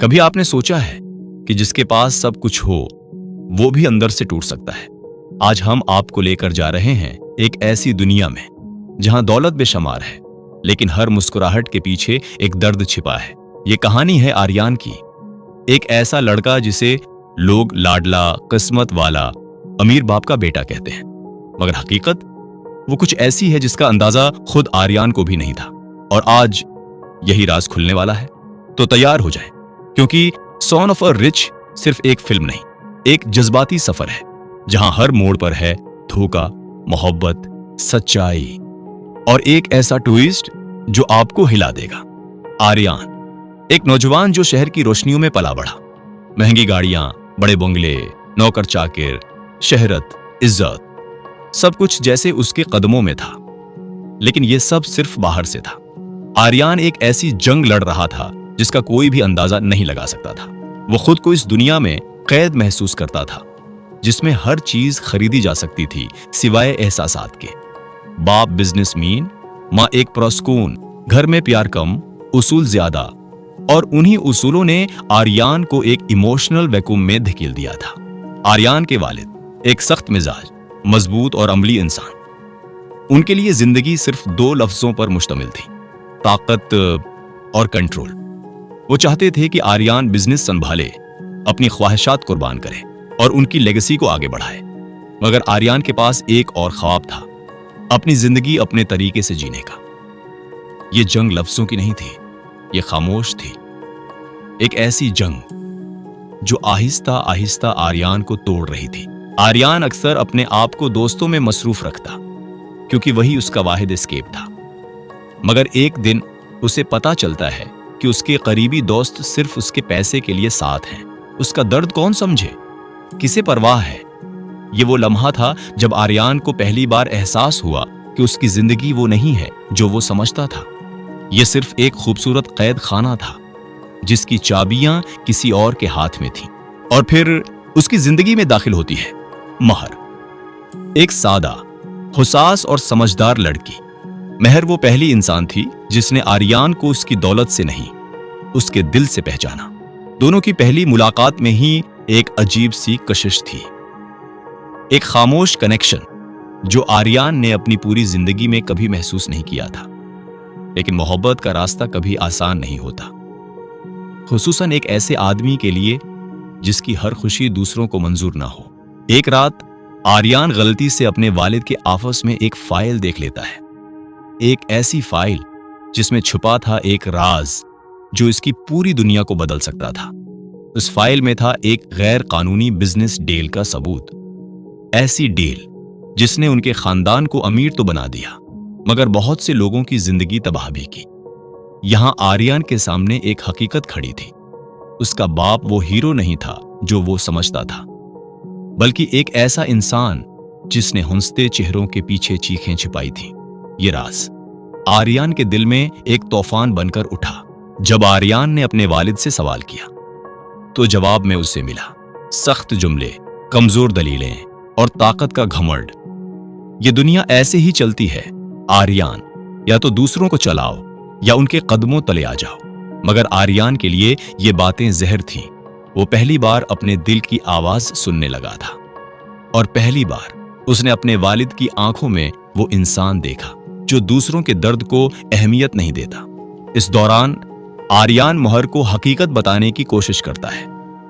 कभी आपने सोचा है कि जिसके पास सब कुछ हो वो भी अंदर से टूट सकता है? आज हम आपको लेकर जा रहे हैं एक ऐसी दुनिया में जहां दौलत बेशुमार है, लेकिन हर मुस्कुराहट के पीछे एक दर्द छिपा है। ये कहानी है आर्यान की, एक ऐसा लड़का जिसे लोग लाडला, किस्मत वाला, अमीर बाप का बेटा कहते हैं, मगर हकीकत वो कुछ ऐसी है जिसका अंदाजा खुद आर्यान को भी नहीं था। और आज यही राज खुलने वाला है। तो तैयार हो जाए, क्योंकि सॉन ऑफ अ रिच सिर्फ एक फिल्म नहीं, एक जज्बाती सफर है जहां हर मोड़ पर है धोखा, मोहब्बत, सच्चाई और एक ऐसा ट्विस्ट जो आपको हिला देगा। आर्यान एक नौजवान जो शहर की रोशनियों में पला बढ़ा। महंगी गाड़ियां, बड़े बंगले, नौकर चाकर, शहरत, इज्जत, सब कुछ जैसे उसके कदमों में था। लेकिन यह सब सिर्फ बाहर से था। आर्यान एक ऐसी जंग लड़ रहा था जिसका कोई भी अंदाजा नहीं लगा सकता था। वो खुद को इस दुनिया में कैद महसूस करता था जिसमें हर चीज खरीदी जा सकती थी सिवाय एहसासात के। बाप बिजनेसमैन, माँ एक प्रस्कून, घर में प्यार कम, उसूल ज्यादा, और उन्हीं उसूलों ने आर्यान को एक इमोशनल वैक्यूम में धकेल दिया था। आर्यान के वालिद एक सख्त मिजाज, मजबूत और अमली इंसान। उनके लिए जिंदगी सिर्फ दो लफ्जों पर मुश्तमिल थी, ताकत और कंट्रोल। वो चाहते थे कि आर्यान बिजनेस संभाले, अपनी ख्वाहिशात कुर्बान करे और उनकी लेगेसी को आगे बढ़ाए। मगर आर्यान के पास एक और ख्वाब था, अपनी जिंदगी अपने तरीके से जीने का। ये जंग लफ्जों की नहीं थी, ये खामोश थी। एक ऐसी जंग जो आहिस्ता आहिस्ता आर्यान को तोड़ रही थी। आर्यान अक्सर अपने आप को दोस्तों में मसरूफ रखता, क्योंकि वही उसका वाहिद एस्केप था। मगर एक दिन उसे पता चलता है कि उसके करीबी दोस्त सिर्फ उसके पैसे के लिए साथ हैं। उसका दर्द कौन समझे, किसे परवाह है? ये वो लम्हा था जब आर्यान को पहली बार एहसास हुआ कि उसकी जिंदगी वो नहीं है जो वो समझता था। ये सिर्फ एक खूबसूरत कैद खाना था जिसकी चाबियां किसी और के हाथ में थीं। और फिर उसकी जिंदगी में दाखिल होती है महर, एक सादा, हुसास और समझदार लड़की। महर वो पहली इंसान थी जिसने आर्यान को उसकी दौलत से नहीं, उसके दिल से पहचाना। दोनों की पहली मुलाकात में ही एक अजीब सी कशिश थी, एक खामोश कनेक्शन जो आर्यान ने अपनी पूरी जिंदगी में कभी महसूस नहीं किया था। लेकिन मोहब्बत का रास्ता कभी आसान नहीं होता, खुसूसन एक ऐसे आदमी के लिए जिसकी हर खुशी दूसरों को मंजूर ना हो। एक रात आर्यान गलती से अपने वालिद के ऑफिस में एक फाइल देख लेता है, एक ऐसी फाइल जिसमें छुपा था एक राज जो इसकी पूरी दुनिया को बदल सकता था। उस फाइल में था एक गैर कानूनी बिजनेस डील का सबूत, ऐसी डील जिसने उनके खानदान को अमीर तो बना दिया मगर बहुत से लोगों की जिंदगी तबाह भी की। यहां आर्यान के सामने एक हकीकत खड़ी थी। उसका बाप वो हीरो नहीं था जो वो समझता था, बल्कि एक ऐसा इंसान जिसने हंसते चेहरों के पीछे चीखें छिपाई थी। ये राज आर्यान के दिल में एक तूफान बनकर उठा। जब आर्यान ने अपने वालिद से सवाल किया तो जवाब में उसे मिला सख्त जुमले, कमजोर दलीलें और ताकत का घमंड। ये दुनिया ऐसे ही चलती है आर्यान, या तो दूसरों को चलाओ या उनके कदमों तले आ जाओ। मगर आर्यान के लिए ये बातें जहर थीं। वो पहली बार अपने दिल की आवाज सुनने लगा था और पहली बार उसने अपने वालिद की आंखों में वो इंसान देखा जो दूसरों के दर्द को अहमियत नहीं देता। इस दौरान आर्यान महर को हकीकत बताने की कोशिश करता है,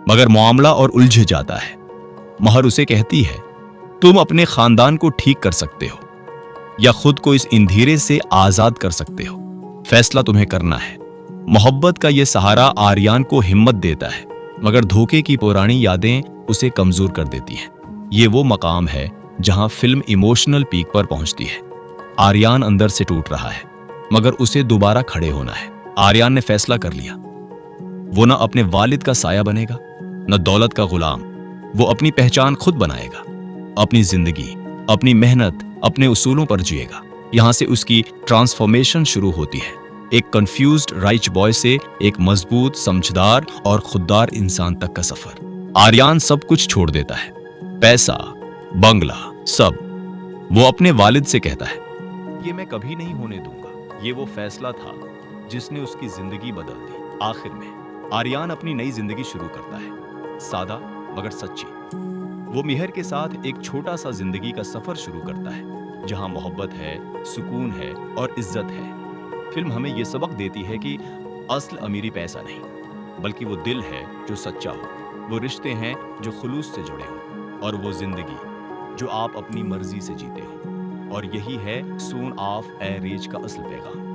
मगर मामला और उलझ जाता है। महर उसे कहती है, तुम अपने खानदान को ठीक कर सकते हो या खुद को इस अंधेरे से आजाद कर सकते हो, फैसला तुम्हें करना है। मोहब्बत का यह सहारा आर्यान को हिम्मत देता है, मगर धोखे की पुरानी यादें उसे कमजोर कर देती हैं। ये वो मकाम है जहां फिल्म इमोशनल पीक पर पहुंचती है। आर्यान अंदर से टूट रहा है, मगर उसे दोबारा खड़े होना है। आर्यान ने फैसला कर लिया, वो न अपने वालिद का साया बनेगा, न दौलत का गुलाम। वो अपनी पहचान खुद बनाएगा, अपनी जिंदगी, अपनी मेहनत, अपने उसूलों पर जिएगा। यहां से उसकी ट्रांसफॉर्मेशन शुरू होती है, एक कंफ्यूज्ड राइच बॉय से एक मजबूत, समझदार और खुददार इंसान तक का सफर। आर्यान सब कुछ छोड़ देता है, पैसा, बंगला, सब। वो अपने वालिद से कहता है, ये मैं कभी नहीं होने दूंगा। ये वो फैसला था जिसने उसकी जिंदगी बदल दी। आखिर में आर्यान अपनी नई जिंदगी शुरू करता है, सादा मगर सच्ची। वो मिहर के साथ एक छोटा सा जिंदगी का सफर शुरू करता है, जहां मोहब्बत है, सुकून है और इज्जत है। फिल्म हमें ये सबक देती है कि असल अमीरी पैसा नहीं, बल्कि वो दिल है जो सच्चा हो, वो रिश्ते हैं जो खुलूस से जुड़े हों, और वो जिंदगी जो आप अपनी मर्जी से जीते हो। और यही है सून ऑफ ए रिच का असल पैगाम।